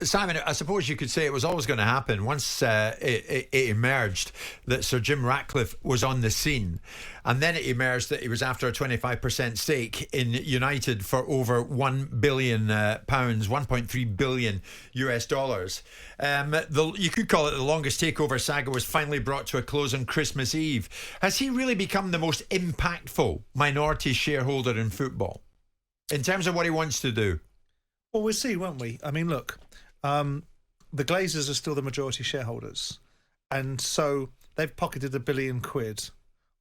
Simon, I suppose you could say it was always going to happen once it emerged that Sir Jim Ratcliffe was on the scene, and then it emerged that he was after a 25% stake in United for over £1 billion, 1.3 billion US dollars. You could call it the longest takeover saga was finally brought to a close on Christmas Eve. Has he really become the most impactful minority shareholder in football in terms of what he wants to do? Well, we'll see, won't we? I mean, look. The Glazers are still the majority shareholders, and so they've pocketed £1 billion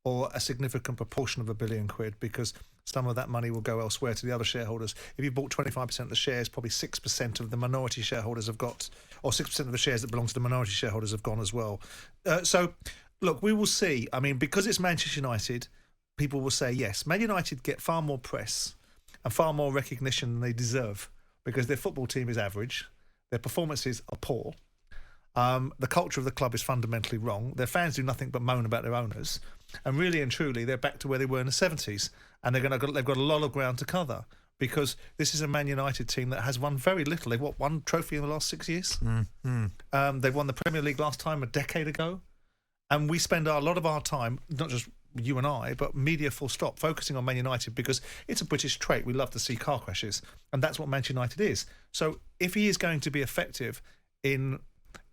or a significant proportion of £1 billion because some of that money will go elsewhere to the other shareholders. If you bought 25% of the shares, probably 6% of the minority shareholders have got, or 6% of the shares that belong to the minority shareholders have gone as well. So look, we will see. I mean, because it's Manchester United, people will say yes. Man United get far more press and far more recognition than they deserve because their football team is average. Their performances are poor. The culture of the club is fundamentally wrong. Their fans do nothing but moan about their owners. And really and truly, they're back to where they were in the 70s. And they've got a lot of ground to cover because this is a Man United team that has won very little. They've won one trophy in the last 6 years. They've won the Premier League last time a decade ago. And we spend a lot of our time, not just you and I, but media full stop, focusing on Man United because it's a British trait. We love to see car crashes, and that's what Manchester United is. So if he is going to be effective in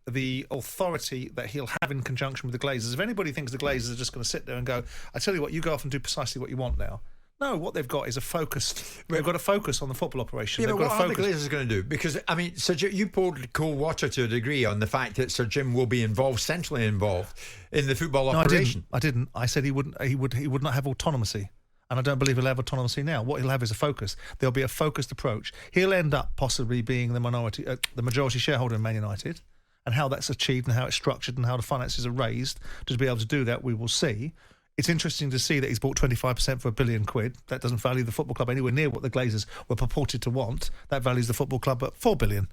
the authority that he'll have in conjunction with the Glazers, if anybody thinks the Glazers are just going to sit there and go, I tell you what, you go off and do precisely what you want now. No, what they've got is they've got to focus on the football operation. Yeah, they've but got what to are the Glazers going to do? Because, I mean, Sir Jim, you poured cold water to a degree on the fact that Sir Jim will be centrally involved in the football operation. I didn't. I said he would not have autonomy. And I don't believe he'll have autonomy now. What he'll have is a focus. There'll be a focused approach. He'll end up possibly being the majority shareholder in Man United, and how that's achieved and how it's structured and how the finances are raised to be able to do that, we will see. It's interesting to see that he's bought 25% for £1 billion. That doesn't value the football club anywhere near what the Glazers were purported to want. That values the football club at £4 billion.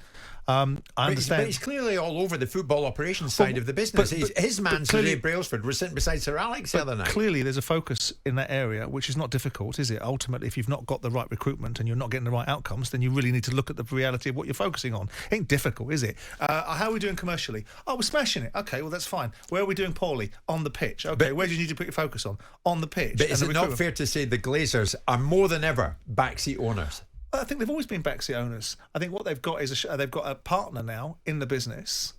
I understand. But he's clearly all over the football operations side of the business. His man, Sir Dave Brailsford, was sitting beside Sir Alex the other night. Clearly, there's a focus in that area, which is not difficult, is it? Ultimately, if you've not got the right recruitment and you're not getting the right outcomes, then you really need to look at the reality of what you're focusing on. It ain't difficult, is it? How are we doing commercially? Oh, we're smashing it. Okay, well, that's fine. Where are we doing poorly? On the pitch. Okay, where do you need to put your focus on? On the pitch. But is it not fair to say the Glazers are more than ever backseat owners? I think they've always been backseat owners. I think what they've got is they've got a partner now in the business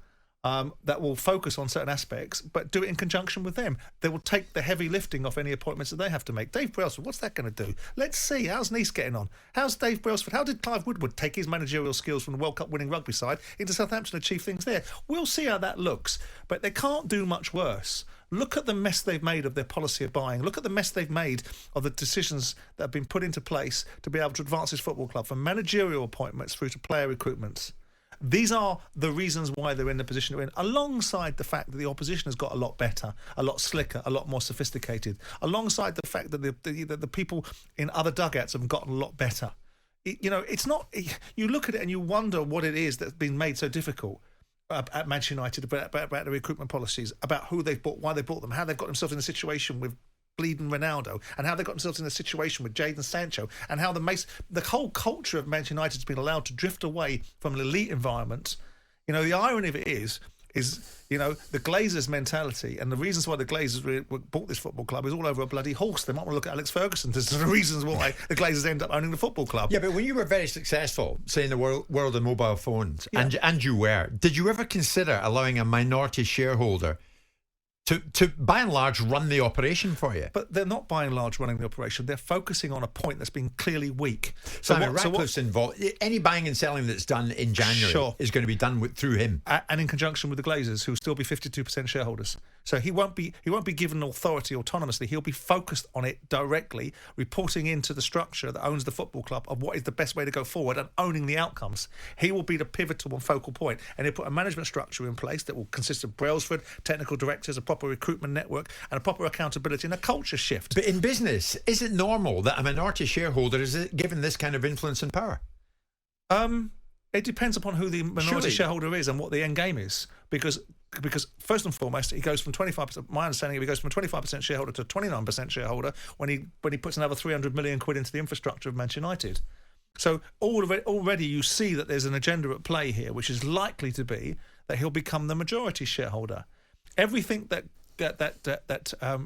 that will focus on certain aspects, but do it in conjunction with them. They will take the heavy lifting off any appointments that they have to make. Dave Brailsford, what's that going to do? Let's see. How's Nice getting on? How's Dave Brailsford? How did Clive Woodward take his managerial skills from the World Cup winning rugby side into Southampton and achieve things there? We'll see how that looks, but they can't do much worse. Look at the mess they've made of their policy of buying. Look at the mess they've made of the decisions that have been put into place to be able to advance this football club, from managerial appointments through to player recruitments. These are the reasons why they're in the position they're in, alongside the fact that the opposition has got a lot better, a lot slicker, a lot more sophisticated, alongside the fact that the people in other dugouts have gotten a lot better. It's not... You look at it and you wonder what it is that's been made so difficult at Manchester United, about the recruitment policies, about who they've bought, why they bought them, how they've got themselves in a situation with bleeding Ronaldo, and how they got themselves in a situation with Jadon Sancho, and how the whole culture of Manchester United has been allowed to drift away from an elite environment. The irony of it is the Glazers' mentality, and the reasons why the Glazers bought this football club is all over a bloody horse. They might want to look at Alex Ferguson as the reasons why the Glazers end up owning the football club. Yeah, but when you were very successful, say in the world of mobile phones, and you were, did you ever consider allowing a minority shareholder to by and large run the operation for you? But they're not by and large running the operation. They're focusing on a point that's been clearly weak. Ratcliffe's involved. Any buying and selling that's done in January is going to be done through him, and in conjunction with the Glazers, who will still be 52% shareholders. So he won't be given authority autonomously. He'll be focused on it directly, reporting into the structure that owns the football club of what is the best way to go forward and owning the outcomes. He will be the pivotal and focal point, and he'll put a management structure in place that will consist of Brailsford, technical directors, a proper recruitment network, and a proper accountability and a culture shift. But in business, is it normal that a minority shareholder is given this kind of influence and power? It depends upon who the minority shareholder is and what the end game is, because first and foremost, he goes from 25%. My understanding, he goes from 25% shareholder to 29% shareholder when he puts another 300 million quid into the infrastructure of Manchester United. So already you see that there's an agenda at play here, which is likely to be that he'll become the majority shareholder. Everything that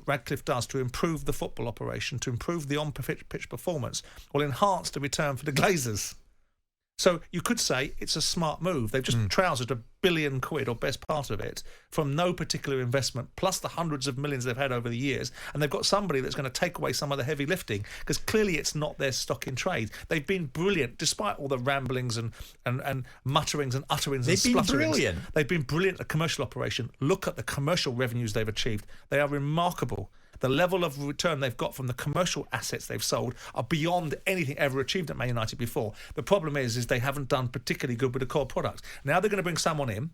Radcliffe does to improve the football operation, to improve the on-pitch performance, will enhance the return for the Glazers. So you could say it's a smart move. They've just trousered £1 billion, or best part of it, from no particular investment, plus the hundreds of millions they've had over the years. And they've got somebody that's going to take away some of the heavy lifting, because clearly it's not their stock in trade. They've been brilliant, despite all the ramblings and mutterings and utterings. They've been brilliant. They've been brilliant at commercial operation. Look at the commercial revenues they've achieved. They are remarkable. The level of return they've got from the commercial assets they've sold are beyond anything ever achieved at Man United before. The problem is they haven't done particularly good with the core products. Now they're going to bring someone in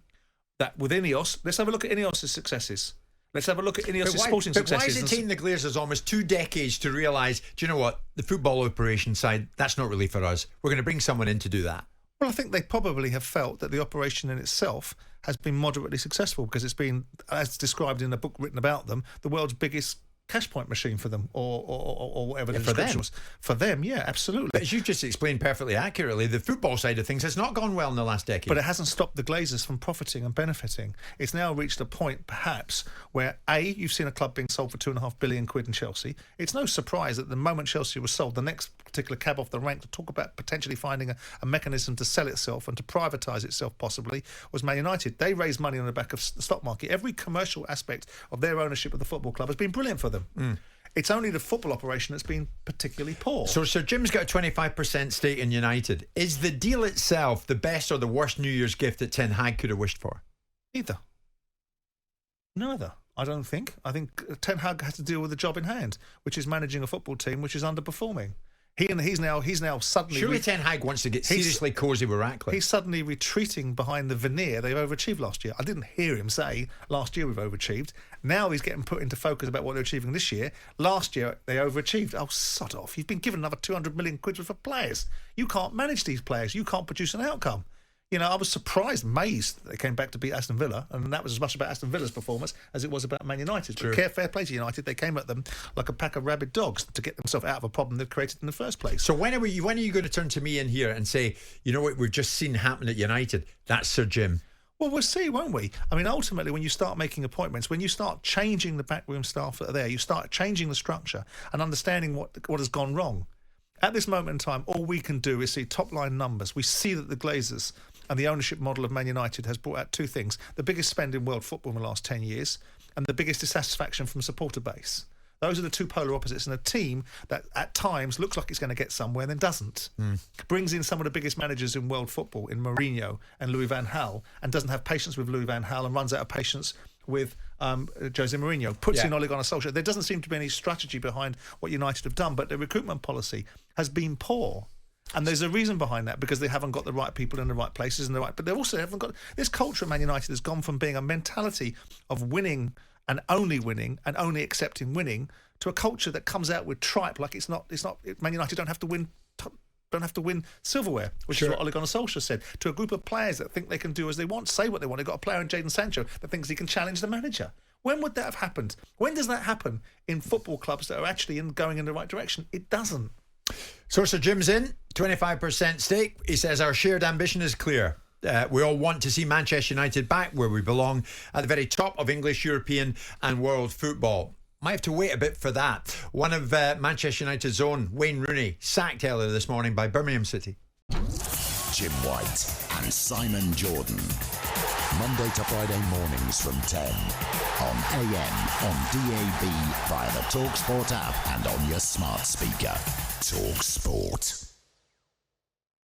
that with Ineos. Let's have a look at Ineos' successes. Let's have a look at Ineos' sporting successes. But why is it taking the Glazers almost 2 decades to realise, do you know what, the football operation side, that's not really for us. We're going to bring someone in to do that. Well, I think they probably have felt that the operation in itself has been moderately successful, because it's been, as described in a book written about them, the world's biggest cash point machine for them, or whatever the description was. For them, yeah, absolutely. But as you just explained perfectly accurately, the football side of things has not gone well in the last decade. But it hasn't stopped the Glazers from profiting and benefiting. It's now reached a point, perhaps, where you've seen a club being sold for £2.5 billion in Chelsea. It's no surprise that the moment Chelsea was sold, the next particular cab off the rank to talk about potentially finding a mechanism to sell itself and to privatise itself possibly was Man United. They raised money on the back of the stock market. Every commercial aspect of their ownership of the football club has been brilliant for them. It's only the football operation that's been particularly poor. So Sir Jim's got a 25% stake in United. Is the deal itself the best or the worst New Year's gift that Ten Hag could have wished for? Neither. I don't think. I think Ten Hag has to deal with the job in hand, which is managing a football team which is underperforming. He's now suddenly... Surely Ten Hag wants to get seriously cosy with Ratcliffe. He's suddenly retreating behind the veneer they've overachieved last year. I didn't hear him say, last year we've overachieved. Now he's getting put into focus about what they're achieving this year. Last year they overachieved. Oh, sod off. You've been given another 200 million quid worth of players. You can't manage these players. You can't produce an outcome. You know, I was amazed that they came back to beat Aston Villa, and that was as much about Aston Villa's performance as it was about Man United. But fair play to United, they came at them like a pack of rabid dogs to get themselves out of a problem they'd created in the first place. So when are you going to turn to me in here and say, you know what we've just seen happen at United? That's Sir Jim. Well, we'll see, won't we? I mean, ultimately, when you start making appointments, when you start changing the backroom staff that are there, you start changing the structure and understanding what has gone wrong. At this moment in time, all we can do is see top-line numbers. We see that the Glazers and the ownership model of Man United has brought out two things: the biggest spend in world football in the last 10 years and the biggest dissatisfaction from supporter base. Those are the two polar opposites in a team that at times looks like it's going to get somewhere and then doesn't. Brings in some of the biggest managers in world football in Mourinho and Louis van Gaal, and doesn't have patience with Louis van Gaal and runs out of patience with Jose Mourinho. Puts in Ole Gunnar Solskjaer. There doesn't seem to be any strategy behind what United have done, but the recruitment policy has been poor. And there's a reason behind that, because they haven't got the right people in the right places and but they also haven't got this culture at Man United has gone from being a mentality of winning and only accepting winning to a culture that comes out with tripe like it's not Man United don't have to win silverware, which is what Ole Gunnar Solskjaer said, to a group of players that think they can do as they want, say what they want. They've got a player in Jadon Sancho that thinks he can challenge the manager. When would that have happened? When does that happen in football clubs that are actually going in the right direction? It doesn't. So Sir Jim's in, 25% stake. He says our shared ambition is clear. We all want to see Manchester United back where we belong, at the very top of English, European and world football. Might have to wait a bit for that. One of Manchester United's own, Wayne Rooney, sacked earlier this morning by Birmingham City. Jim White and Simon Jordan. Monday to Friday mornings from 10 on AM, on DAB, via the talkSPORT app and on your smart speaker. talkSPORT.